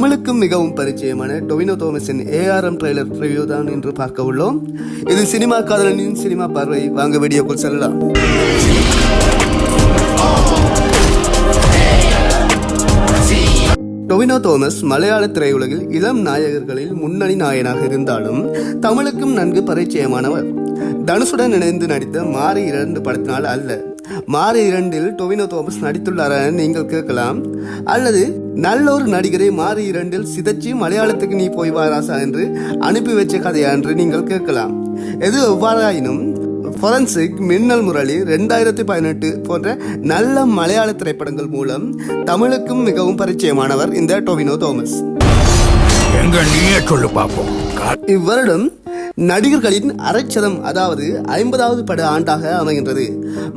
தமிழுக்கும் மிகவும் பரிச்சயமான டொவினோ தோமஸின் ஏஆர்எம் ட்ரெய்லர் ரிவ்யூ தான் என்று பார்க்க உள்ளோம். இது சினிமா காதலனின் சினிமா பார்வை. வாங்க வீடியோக்குள் செல்லலாம். டொவினோ தோமஸ் மலையாள திரையுலகில் இளம் நாயகர்களில் முன்னணி நாயகனாக இருந்தாலும் தமிழுக்கும் நன்கு பரிச்சயமானவர். தனுஷுடன் இணைந்து நடித்த மாரி 2 படத்தினால் அல்ல, மாரி 2 டொவினோ தோமஸ் நடித்துள்ளார நீங்கள் கேட்கலாம். அல்லது நல்ல ஒரு நடிகரை மாரி 2 சிதைச்சு மலையாளத்துக்கு நீ போய் வாராசா என்று அனுப்பி வச்ச கதையா என்று நீங்கள் கேட்கலாம். எது எவ்வாறாயினும் ஃபொரன்சிக், மின்னல் முரளி, 2018 போன்ற நல்ல மலையாள திரைப்படங்கள் மூலம் தமிழுக்கும் மிகவும் பரிச்சயமானவர் இந்த டொவினோ தோமஸ். இவ்வருடம் நடிகர்களின் அரைச்சதம், அதாவது 50வது பட ஆண்டாக அமைகின்றது.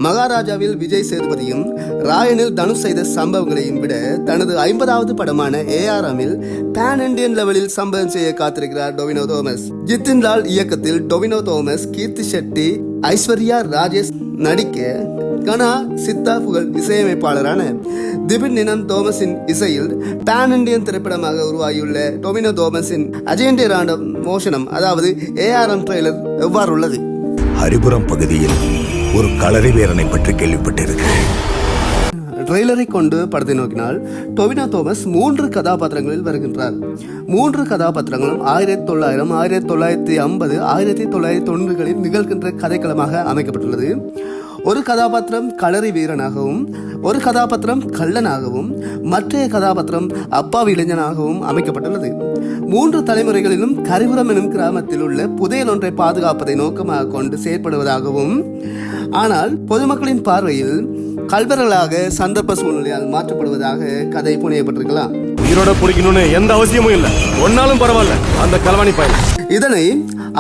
மகாராஜாவில் விஜய் சேதுபதியும் ராயனில் தனுஷ் செய்த சம்பவங்களையும் விட தனது 50வது படமான ஏஆர்எம்மில் பேன் இண்டியன் லெவலில் சம்பவம் செய்ய காத்திருக்கிறார் டொவினோ தோமஸ். ஜித்தின் லால் இயக்கத்தில் டொவினோ தோமஸ், கீர்த்தி ஷெட்டி, ஐஸ்வர்யா ராஜேஷ் நடிக்க கனா சித்தா புகழ் இசையமைப்பாளரான திபின் நினன் தோமஸின் இசையில் பேன் இண்டியன் திரைப்படமாக உருவாகியுள்ள டொவினோ தோமஸின் அஜெண்டே ராண்டம் மோஷனம், அதாவது ஏஆர்எம் ட்ரெய்லர் எவ்வாறு உள்ளது? ஹரிபுரம் பகுதியில் ஒரு களரி வீரனை பற்றி கேள்விப்பட்டிருக்கிறேன். ட்ரெய்லரை கொண்டு படத்தை நோக்கினால் டொவினோ தோமஸ் 3 கதாபாத்திரங்களில் வருகின்றார். 3 கதாபாத்திரங்களும் 1900, 1950, 1990களில் நிகழ்கின்ற கதைக்களமாக அமைக்கப்பட்டுள்ளது. ஒரு கதாபாத்திரம் களரி வீரனாகவும், ஒரு கதாபாத்திரம் கள்ளனாகவும், மற்றைய கதாபாத்திரம் அப்பாவி இளைஞனாகவும் அமைக்கப்பட்டுள்ளது. 3 தலைமுறைகளிலும் கரிபுரம் எனும் கிராமத்தில் உள்ள புதையல் ஒன்றை பாதுகாப்பதை நோக்கமாக கொண்டு செயற்படுவதாகவும், ஆனால் பொதுமக்களின் பார்வையில் கல்வர்களாக சந்தர்ப்ப சூழ்நிலையால் மாற்றப்படுவதாக கதை புனையப்பட்டிருக்கலாம். உயிரோட பிடிக்கணும்னு எந்த அவசியமும் இல்லை, ஒன்னாலும் பரவாயில்ல அந்த கலவாணி பையன். இதனை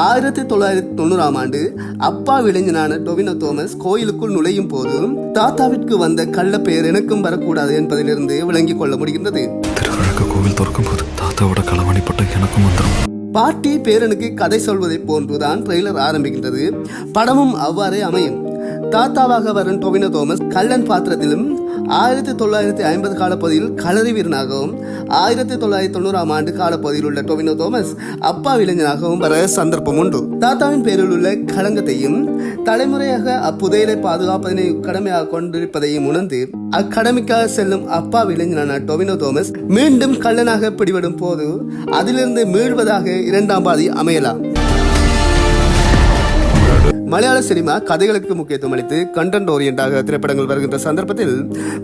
1990ஆம் ஆண்டு அப்பா இளைஞனான டொவினோ தோமஸ் கோயிலுக்குள் நுழையும் போது தாத்தாவிற்கு வந்த கள்ள பெயர் எனக்கும் வரக்கூடாது என்பதிலிருந்து விளங்கிக் கொள்ள முடிகின்றது. திருவிழக்க கோவில் திறக்கும் போது தாத்தாவோட களவாணி பட்டம் எனக்கும் வந்துடும். பாட்டி பேரனுக்கு கதை சொல்வதை போன்றுதான் ட்ரெய்லர் ஆரம்பிக்கின்றது. படமும் அவ்வாறே அமையும். தாத்தாவாக வரும் டொவினோ தோமஸ் கள்ளன் பாத்திரத்திலும் 1950 காலப்பகுதியில் களரி வீரனாகவும், 1990ஆம் ஆண்டு காலப்பகுதியில் உள்ள டொவினோ தோமஸ் அப்பா இளைஞனாகவும் வர சந்தர்ப்பம் உண்டு. தாத்தாவின் பேரில் உள்ள களங்கத்தையும் தலைமுறையாக அப்புதையலை பாதுகாப்பதனை கடமையாக கொண்டிருப்பதையும் உணர்ந்து அக்கடமைக்காக செல்லும் அப்பா இளைஞனான டொவினோ தோமஸ் மீண்டும் கள்ளனாக பிடிபடும் போது அதிலிருந்து மீள்வதாக 2ஆம் பாதி அமையலாம். மலையாள சினிமா கதைகளுக்கு முக்கியத்துவம் அளித்து கண்டென்ட் ஓரியண்டாக திரைப்படங்கள் வருகின்ற சந்தர்ப்பத்தில்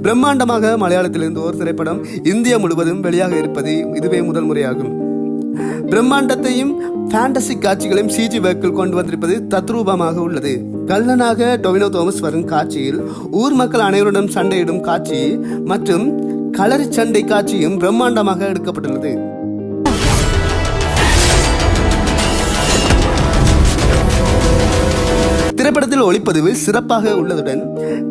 பிரம்மாண்டமாக மலையாளத்திலிருந்து ஒரு திரைப்படம் இந்தியா முழுவதும் வெளியாக இருப்பது இதுவே முதல் முறையாகும். பிரம்மாண்டத்தையும் ஃபேண்டசி காட்சிகளையும் சிஜி வேக்கில் கொண்டு வந்திருப்பது தத்ரூபமாக உள்ளது. கள்ளனாக டொவினோ தோமஸ் வரும் காட்சியில் ஊர் மக்கள் அனைவருடன் சண்டையிடும் காட்சி மற்றும் களரி சண்டை காட்சியும் பிரம்மாண்டமாக எடுக்கப்பட்டுள்ளது. திரைப்படத்தில் ஒளிப்பதிவு சிறப்பாக உள்ளதுடன்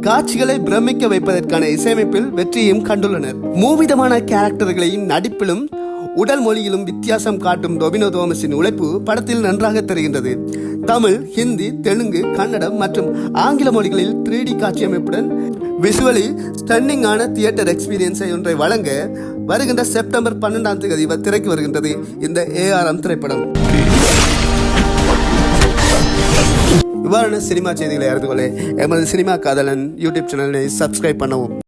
காட்சிகளை பிரமிக்க வைப்பதற்கான இசையமைப்பில் வெற்றியும் கண்டுள்ளனர். மூவிதமான கேரக்டர்களையும் நடிப்பிலும் உடல் மொழியிலும் வித்தியாசம் காட்டும் டொவினோ தோமஸின் உழைப்பு படத்தில் நன்றாக தெரிகின்றது. தமிழ், ஹிந்தி, தெலுங்கு, கன்னடம் மற்றும் ஆங்கில மொழிகளில் 3D காட்சியமைப்புடன் விசுவலி ஸ்டன்னிங்கான தியேட்டர் எக்ஸ்பீரியன்ஸை ஒன்றை வழங்க வருகின்ற செப்டம்பர் 12ஆம் தேதி திரைக்கு வருகின்றது இந்த ஏஆர்எம் திரைப்படம். இவ்வாறான சினிமா செய்திகளை அறிந்து கொள்ள எமது சினிமா காதலன் யூடியூப் சேனலை சப்ஸ்கிரைப் பண்ணவும்.